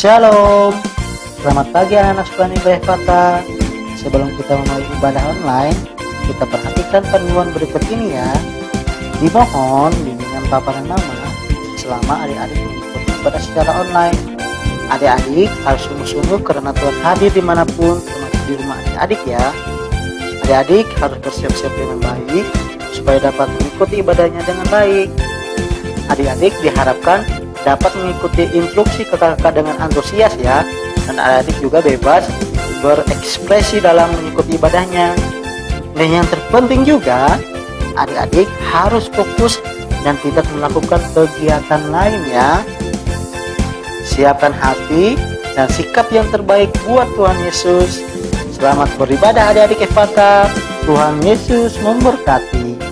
Shalom, selamat pagi anak-anak sekolah ibadah kota. Sebelum kita memulai ibadah online, kita perhatikan panduan berikut ini ya. Dimohon bimbingan Papa dan Mama selama adik-adik mengikuti ibadah secara online. Adik-adik harus sungguh-sungguh karena Tuhan hadir dimanapun, termasuk di rumah adik-adik ya. Adik-adik harus bersiap-siap dengan baik supaya dapat mengikuti ibadahnya dengan baik. Adik-adik diharapkan dapat mengikuti instruksi kakak-kakak dengan antusias ya, dan adik-adik juga bebas berekspresi dalam mengikuti ibadahnya. Dan yang terpenting juga, adik-adik harus fokus dan tidak melakukan kegiatan lain ya. Siapkan hati dan sikap yang terbaik buat Tuhan Yesus. Selamat beribadah adik-adik Efata. Tuhan Yesus memberkati.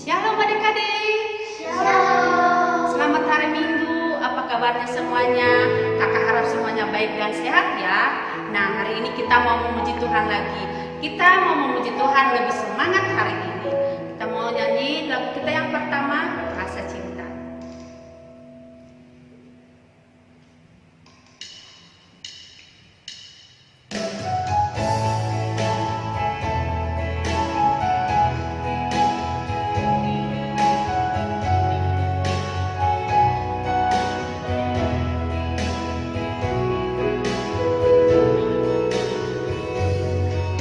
Shalom adik-adik. Shalom. Selamat hari Minggu. Apa kabarnya semuanya? Kakak harap semuanya baik dan sehat ya. Nah, hari ini kita mau memuji Tuhan lagi. Kita mau memuji Tuhan lebih semangat hari ini. Kita mau nyanyi lagu kita yang pertama, Rasa Cinta.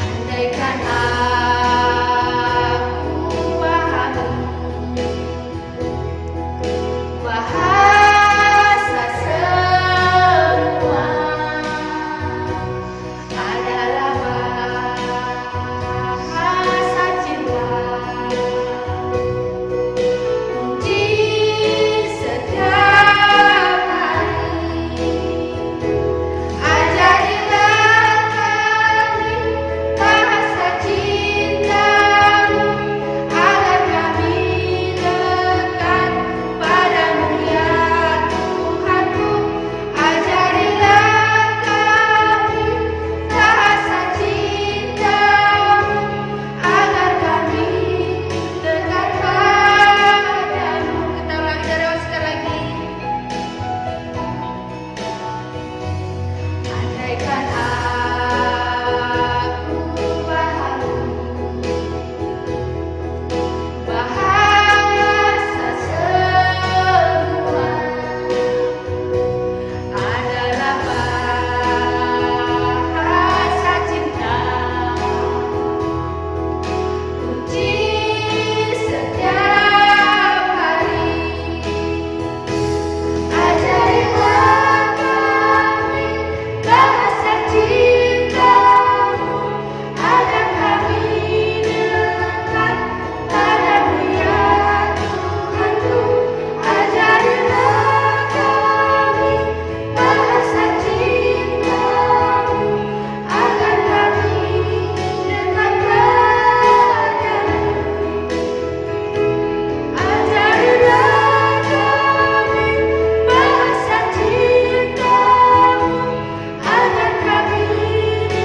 Andaikan aku paham bahasa semua adalah bahasa cinta, kunci setiap hari. Ajarilah kami bahasa cintamu, agar kami dekat padamu ya Tuhanku. Ajarilah kami bahasa cintamu, agar kami dekat padamu. Kita ulangi dari awal sekali lagi. Andaikan aku paham bahasa semua adalah bahasa cinta, kunci setiap hari. Ajarilah kami bahasa cintamu, agar kami dekat padamu ya Tuhanku. Ajarilah kami bahasa cintamu, agar kami dekat padamu. Ajarilah kami bahasa cintamu, agar kami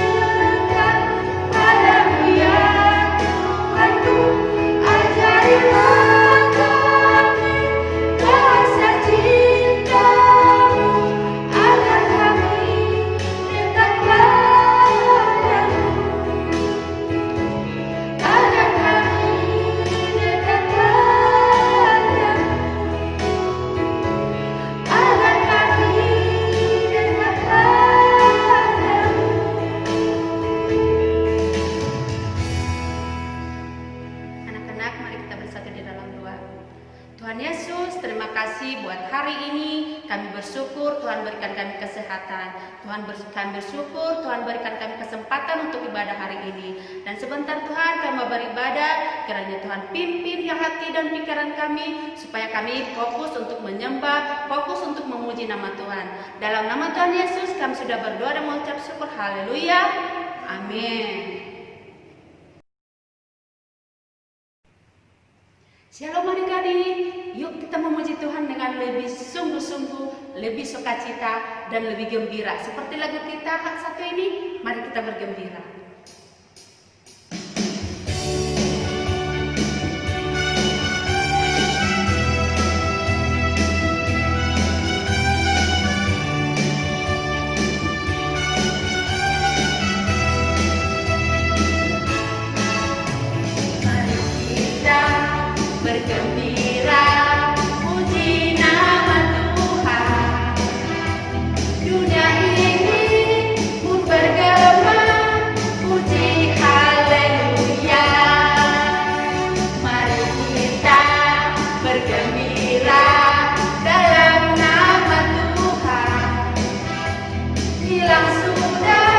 dekat padamu ya Tuhanku. Ajarilah kami bahasa cintamu, agar kami dekat padamu. Agar kami dekat padamu. Agar kami dekat padamu. Anak-anak, mari kita bersatu di dalam doa. Tuhan Yesus, terima kasih buat hari ini. Kami bersyukur Tuhan berikan kami kesehatan. Kami bersyukur Tuhan berikan kami kesempatan untuk ibadah hari ini. Dan sebentar Tuhan kami mau beribadah, kiranya Tuhan pimpin hati dan pikiran kami, supaya kami fokus untuk menyembah, fokus untuk memuji nama Tuhan. Dalam nama Tuhan Yesus kami sudah berdoa dan mengucap syukur. Haleluya. Amin. Shalom adik-adik, yuk kita memuji Tuhan dengan lebih sungguh-sungguh, lebih sukacita dan lebih gembira. Seperti lagu kita satu ini, mari kita bergembira. bergembira, puji nama Tuhan. Dunia ini pun bergema, puji haleluya. Mari kita bergembira dalam nama Tuhan. Hilang sudah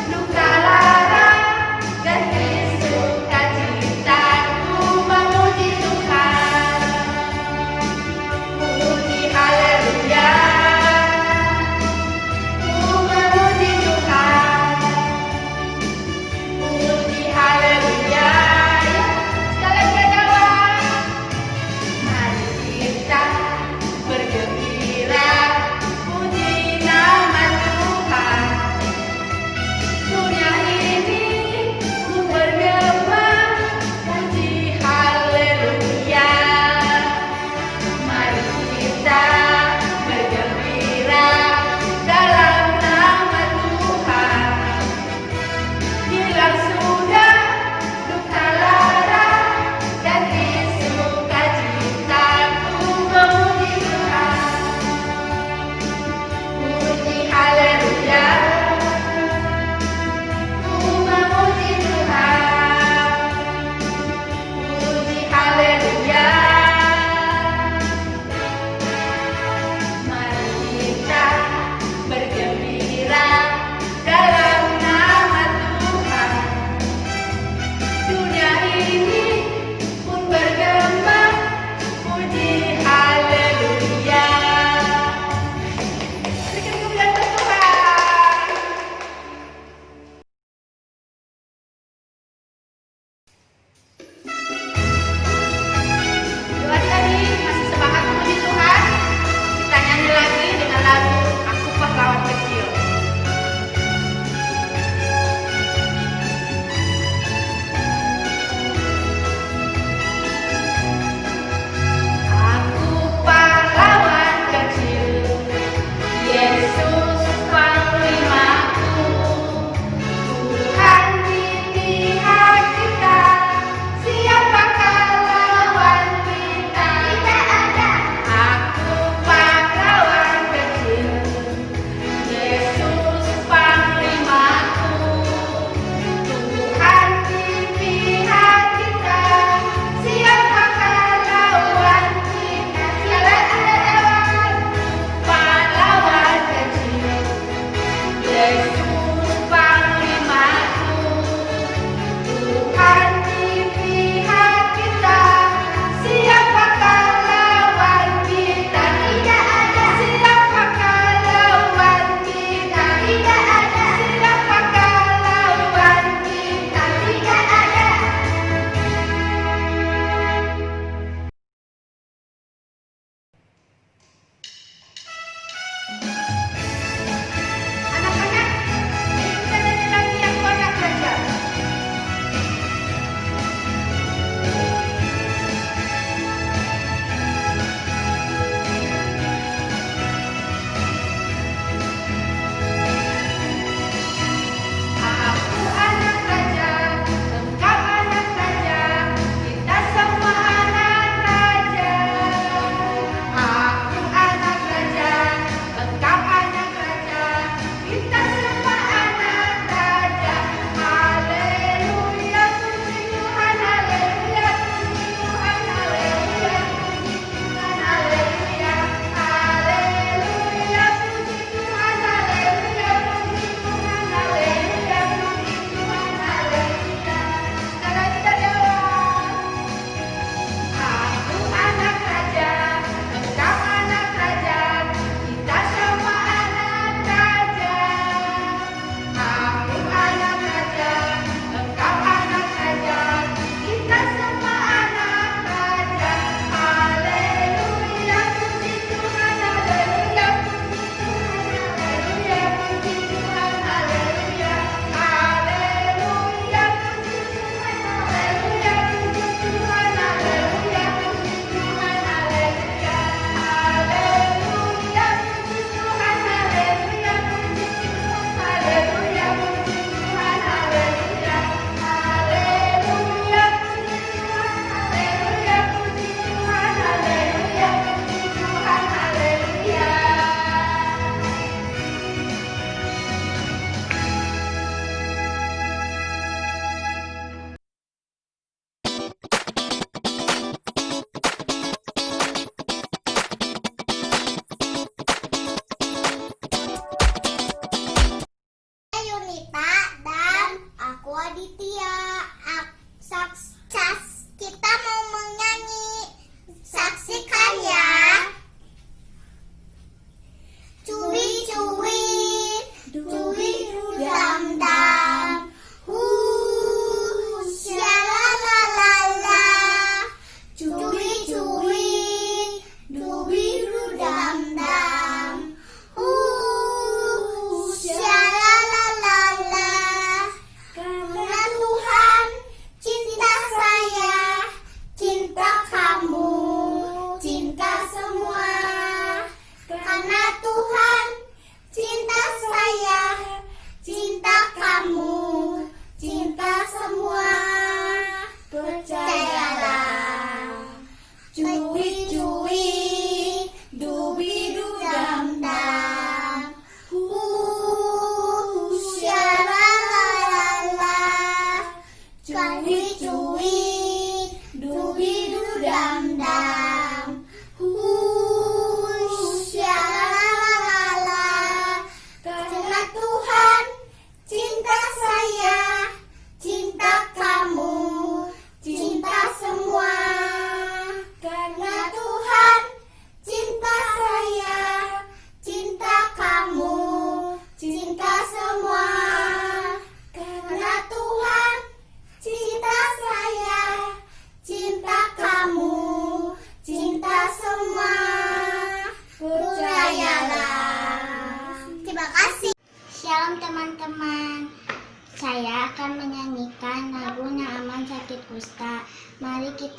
luka lara, ganti sukacitaku memuji Tuhan.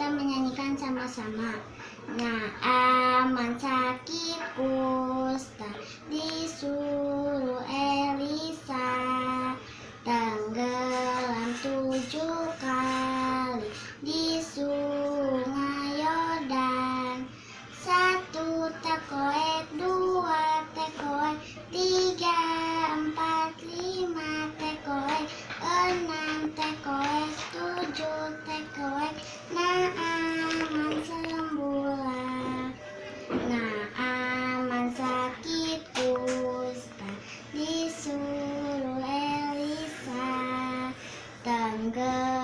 kita menyanyikan sama-sama. Nah, aman sakit kusta disuruh Elisa, tenggelam 7 kali di sungai Yordan. 1 tekoek, 2 tekoek, 3, 4, 5 tekoek, 6 tekoek, 7 tekoek. Naaman sembuhlah. Naaman sakit kusta disuruh Elisa, tenggelam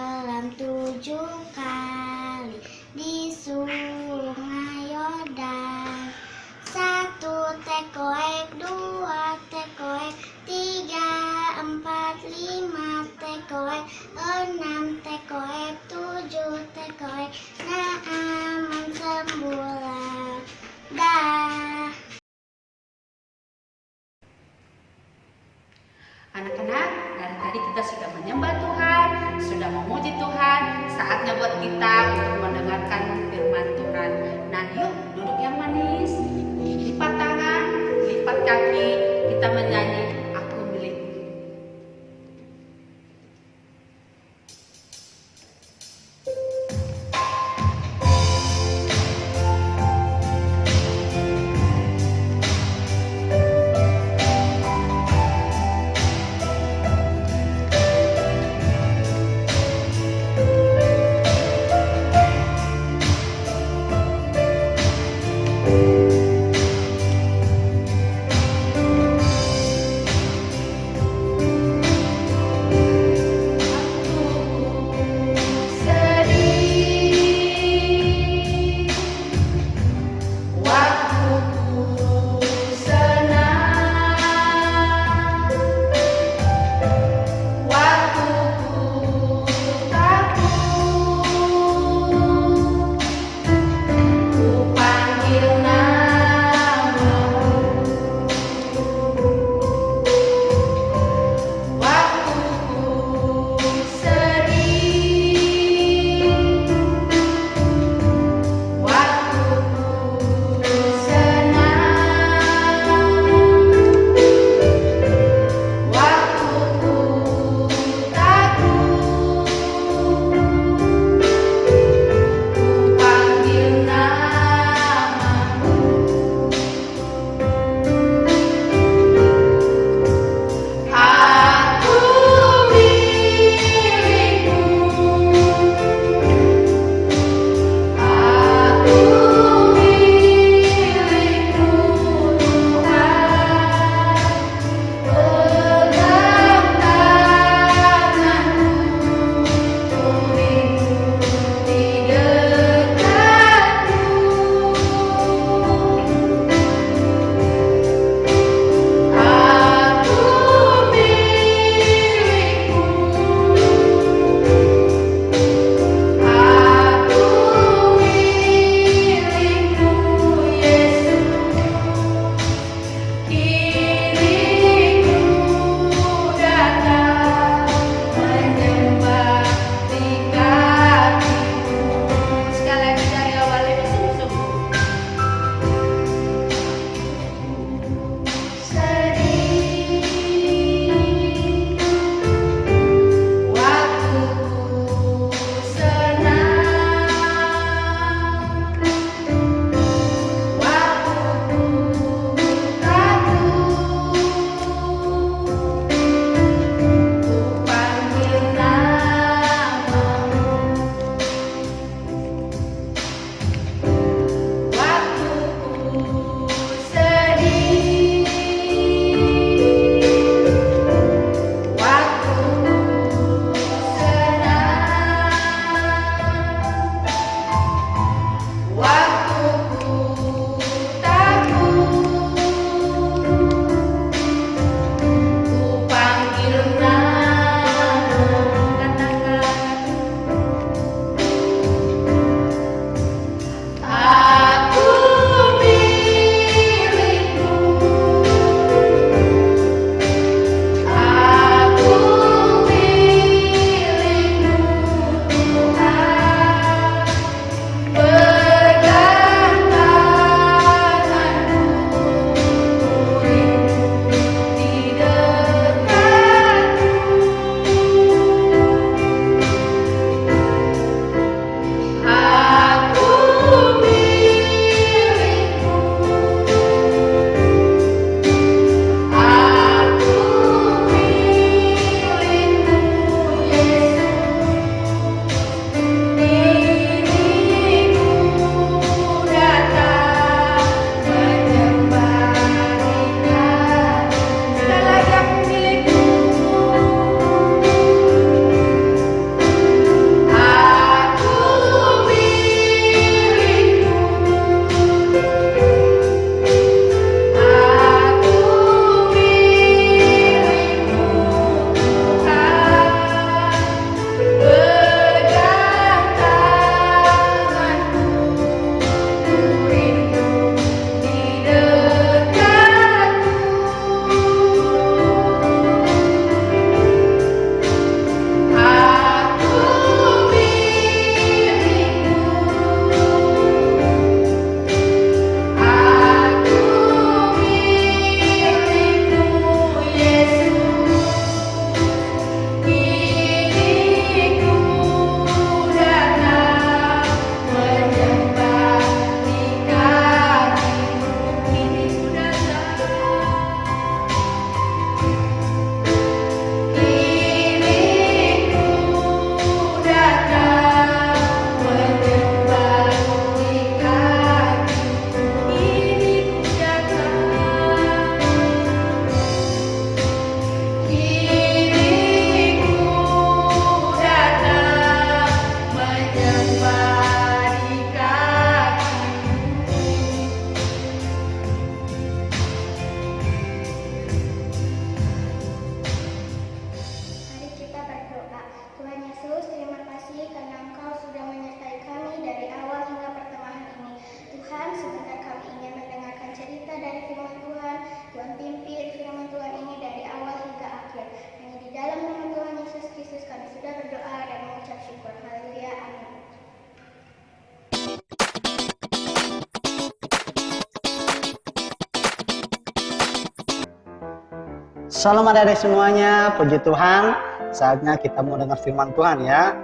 Shalom adik-adik semuanya, puji Tuhan. Saatnya kita mau dengar firman Tuhan ya.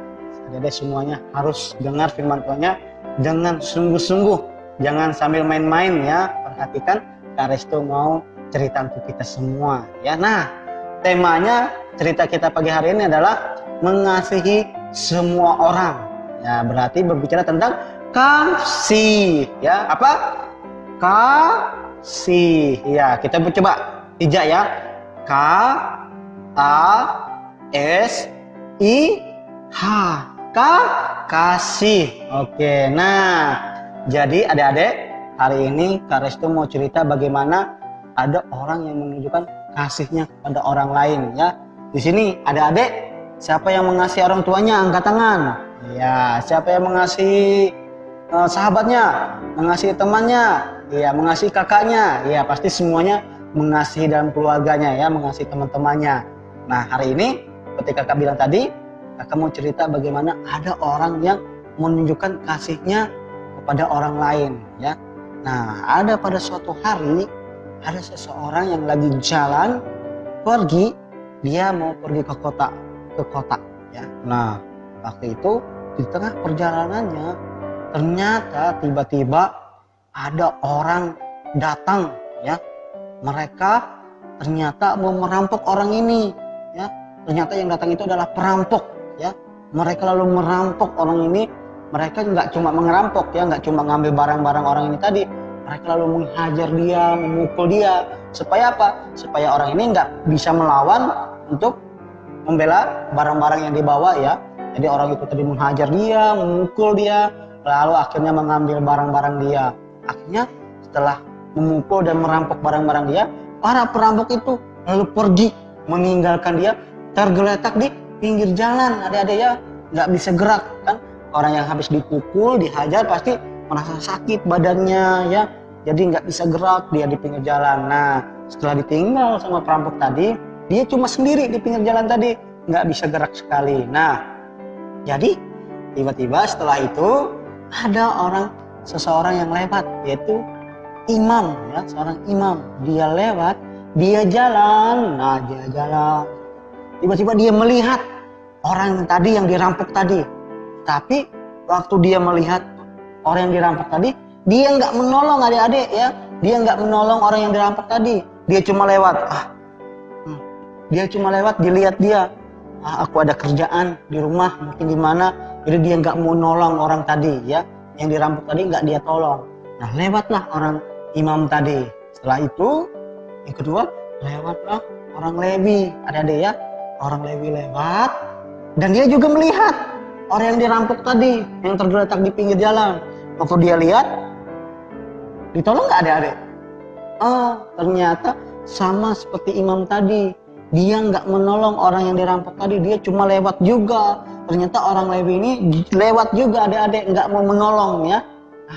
Adik-adik semuanya harus dengar firman Tuhannya dengan sungguh-sungguh. Jangan sambil main-main ya. Perhatikan, Kak Resto mau cerita untuk kita semua ya. Nah, temanya cerita kita pagi hari ini adalah mengasihi semua orang. Ya, berarti berbicara tentang kasih ya. Apa? Kasih. Ya, kita coba tiga ya. K-A-S-I-H. Kasih. Oke, nah jadi adik-adik hari ini Kak Resto mau cerita bagaimana ada orang yang menunjukkan kasihnya kepada orang lain ya. Di sini adik-adik, siapa yang mengasihi orang tuanya angkat tangan. Ya, siapa yang mengasihi sahabatnya, mengasihi temannya, ya, mengasihi kakaknya, ya pasti semuanya mengasihi dalam keluarganya ya, mengasihi teman-temannya. Nah hari ini ketika Kak bilang tadi, Kakak mau cerita bagaimana ada orang yang menunjukkan kasihnya kepada orang lain ya. Nah ada pada suatu hari ada seseorang yang lagi jalan pergi, dia mau pergi ke kota ya. Nah waktu itu di tengah perjalanannya ternyata tiba-tiba ada orang datang ya. Mereka ternyata mau merampok orang ini ya. Ternyata yang datang itu adalah perampok ya. Mereka lalu merampok orang ini. Mereka nggak cuma merampok ya, nggak cuma ngambil barang-barang orang ini tadi. Mereka lalu menghajar dia, memukul dia. Supaya apa? Supaya orang ini nggak bisa melawan untuk membela barang-barang yang dibawa ya. Jadi orang itu tadi menghajar dia, memukul dia, lalu akhirnya mengambil barang-barang dia. Akhirnya setelah memukul dan merampok barang-barang dia, para perampok itu lalu pergi meninggalkan dia tergeletak di pinggir jalan. Adik-adik ya, nggak bisa gerak kan. Orang yang habis dipukul, dihajar pasti merasa sakit badannya ya, jadi nggak bisa gerak, dia di pinggir jalan. Nah setelah ditinggal sama perampok tadi, dia cuma sendiri di pinggir jalan tadi, nggak bisa gerak sekali. Nah jadi tiba-tiba setelah itu ada seseorang yang lewat, yaitu imam ya, seorang imam. Dia lewat, dia jalan, nah dia jalan. Tiba-tiba dia melihat orang tadi yang dirampok tadi. Tapi waktu dia melihat orang yang dirampok tadi, dia nggak menolong adik-adik ya. Dia nggak menolong orang yang dirampok tadi. Dia cuma lewat. Dia cuma lewat, dilihat dia. Aku ada kerjaan di rumah, mungkin di mana. Jadi dia nggak mau nolong orang tadi ya. Yang dirampok tadi nggak dia tolong. Nah lewatlah orang imam tadi. Setelah itu yang kedua lewatlah orang Lewi. Adik-adik ya, orang Lewi lewat dan dia juga melihat orang yang dirampok tadi yang tergeletak di pinggir jalan. Waktu dia lihat, ditolong nggak adik-adik? Oh ternyata sama seperti imam tadi, dia nggak menolong orang yang dirampok tadi, dia cuma lewat juga. Ternyata orang Lewi ini lewat juga adik-adik, nggak mau menolong ya.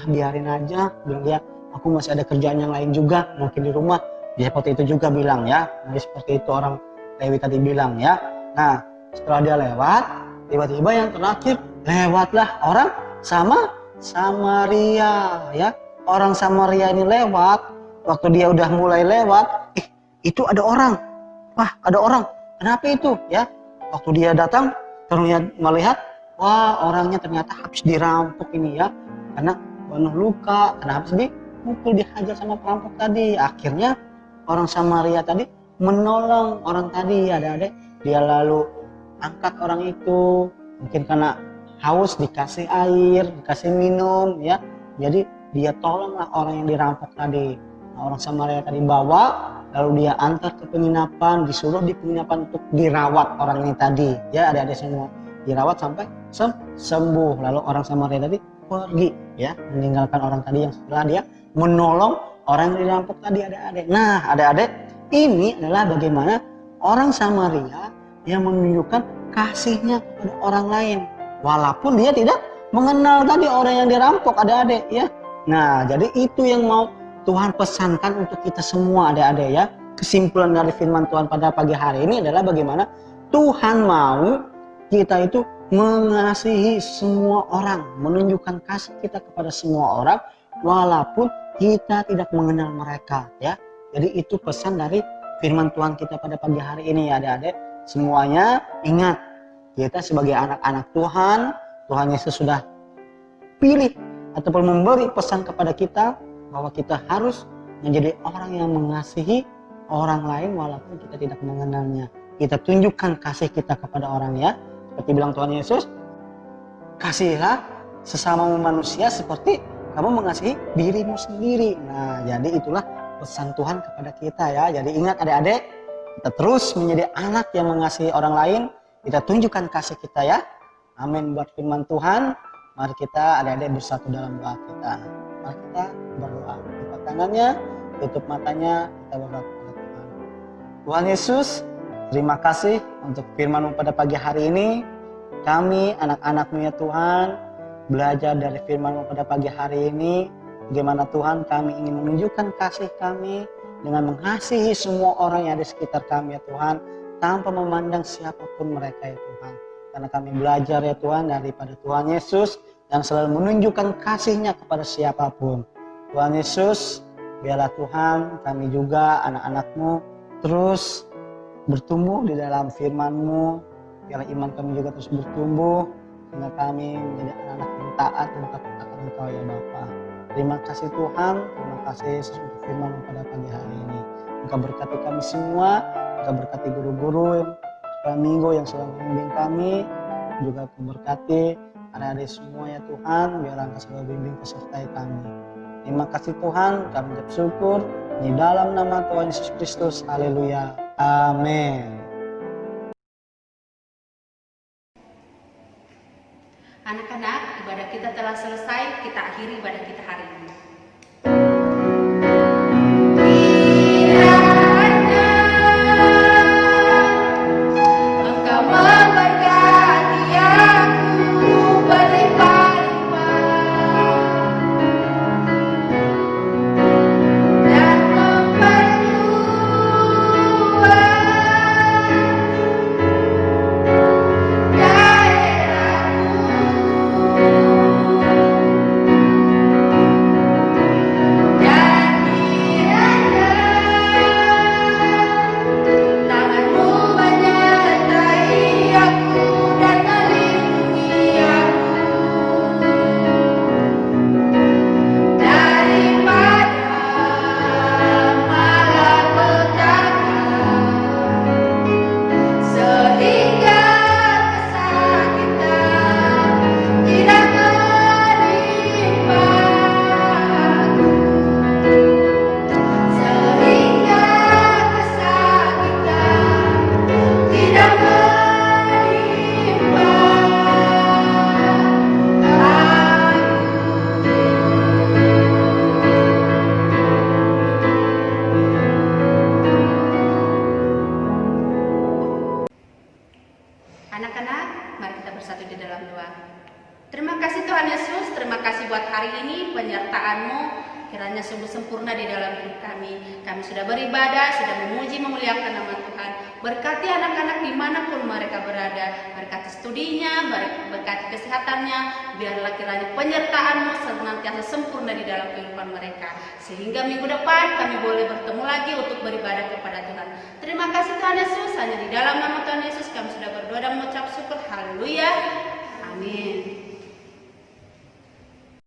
Biarin aja, bilang dia, aku masih ada kerjaan yang lain juga, mungkin di rumah. Dia seperti itu juga bilang ya. Jadi seperti itu orang Lewi tadi bilang ya. Nah setelah dia lewat, tiba-tiba yang terakhir lewatlah orang Samaria ya. Orang Samaria ini lewat, waktu dia udah mulai lewat, itu ada orang. Wah ada orang, kenapa itu ya? Waktu dia datang, ternyata melihat, wah orangnya ternyata habis dirampok ini ya. Karena penuh luka, karena habis dipukul, dihajar sama perampok tadi. Akhirnya orang Samaria tadi menolong orang tadi adik-adik. Dia lalu angkat orang itu, mungkin karena haus dikasih air, dikasih minum ya. Jadi dia tolonglah orang yang dirampok tadi. Nah, orang Samaria tadi bawa, lalu dia antar ke penginapan, disuruh di penginapan untuk dirawat orang ini tadi ya, adik-adik semua. Dirawat sampai sembuh. Lalu orang Samaria tadi pergi ya, meninggalkan orang tadi yang setelah dia menolong orang yang dirampok tadi adik-adik. Nah adik-adik, ini adalah bagaimana orang Samaria yang menunjukkan kasihnya kepada orang lain, walaupun dia tidak mengenal tadi orang yang dirampok adik-adik ya. Nah jadi itu yang mau Tuhan pesankan untuk kita semua adik-adik ya. Kesimpulan dari firman Tuhan pada pagi hari ini adalah bagaimana Tuhan mau kita itu mengasihi semua orang, menunjukkan kasih kita kepada semua orang walaupun kita tidak mengenal mereka ya. Jadi itu pesan dari firman Tuhan kita pada pagi hari ini ya adik-adik. Semuanya ingat, kita sebagai anak-anak Tuhan, Tuhan Yesus sudah pilih ataupun memberi pesan kepada kita bahwa kita harus menjadi orang yang mengasihi orang lain walaupun kita tidak mengenalnya. Kita tunjukkan kasih kita kepada orang ya. Seperti bilang Tuhan Yesus, kasihilah sesama manusia seperti kamu mengasihi dirimu sendiri. Nah, jadi itulah pesan Tuhan kepada kita ya. Jadi ingat adik-adik, kita terus menjadi anak yang mengasihi orang lain. Kita tunjukkan kasih kita ya. Amin buat firman Tuhan. Mari kita adik-adik bersatu dalam doa kita. Mari kita berdoa. Buka tangannya, tutup matanya, kita berdoa kepada Tuhan. Tuhan Yesus, terima kasih untuk firman-Mu pada pagi hari ini. Kami anak-anak-Mu ya Tuhan, belajar dari firman-Mu pada pagi hari ini. Bagaimana Tuhan kami ingin menunjukkan kasih kami dengan mengasihi semua orang yang ada di sekitar kami ya Tuhan, tanpa memandang siapapun mereka ya Tuhan. Karena kami belajar ya Tuhan daripada Tuhan Yesus yang selalu menunjukkan kasih-Nya kepada siapapun. Tuhan Yesus, biarlah Tuhan kami juga anak-anak-Mu terus bertumbuh di dalam firman-Mu. Biarlah iman kami juga terus bertumbuh sehingga kami menjadi anak-anak yang taat dan takut akan Engkau ya Bapa. Terima kasih Tuhan, terima kasih Yesus untuk firman pada pagi hari ini. Engkau berkati kami semua, Engkau berkati guru-guru yang minggu yang selalu membimbing kami, juga Engkau berkati adik-adik semua ya Tuhan, biar Engkau selalu bimbing sertai kami. Terima kasih Tuhan, kami ucap syukur di dalam nama Tuhan Yesus Kristus. Haleluya. Amin. Anak-anak, ibadah kita telah selesai, kita akhiri ibadah kita hari ini. Engkau memberkati aku berlimpah-limpah dan Anak-anak, mari kita bersatu di dalam doa. Terima kasih Tuhan Yesus, terima kasih buat hari ini penyertaan-Mu kiranya sungguh sempurna di dalam hidup kami. Kami sudah beribadah, sudah memuji, memuliakan nama Tuhan. Berkati anak-anak dimanapun mereka berada, berkati studinya, berkati kesehatannya, biarlah kiranya penyertaan-Mu senantiasa sempurna di dalam kehidupan mereka. Sehingga minggu depan kami boleh bertemu lagi untuk beribadah kepada Tuhan. Terima kasih Tuhan Yesus, hanya di dalam nama Tuhan Yesus kami sudah berdoa dan mengucap syukur. Haleluya. Amin.